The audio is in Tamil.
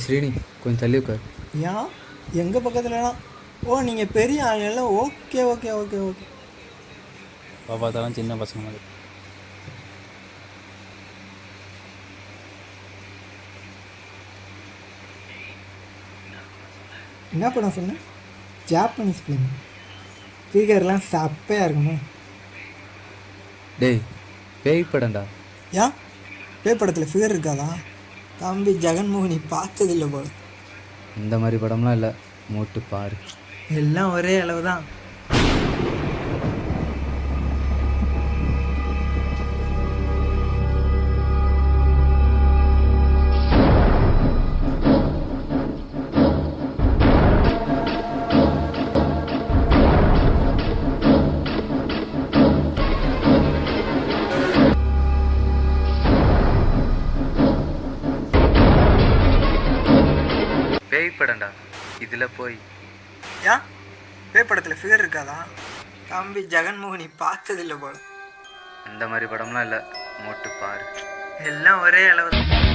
ஸ்ரீனி கொஞ்சம் தள்ளி உட்கார். ஏன் எங்கள் பக்கத்துலலாம்? ஓ நீங்கள் பெரிய ஆளுல. Okay okay okay okay. பார்த்தாலும் சின்ன பசங்க மாதிரி. என்ன படம் சொன்னேன்? Japanese film. ஸ்பீக்கர்லாம் சப்பையாக இருக்குமே. டேய் பேய் படம்டா. ஏன் பேய் படத்தில் ஃபிகர் இருக்காதா? தம்பி ஜெகன்மோகினி பார்த்ததில்லை போல. இந்த மாதிரி படம்லாம் இல்லை, மூட்டு பாரு. எல்லாம் ஒரே அளவு தான். பேய் படம்டா, இதில் போய். ஏன் பேய் படத்தில் ஃபிகர் இருக்காதா? தம்பி ஜெகன்மோகினி பார்த்ததில்லை போல. இந்த மாதிரி படம்லாம் இல்லை, மூட்டு பாரு. எல்லாம் ஒரே அளவு தான்.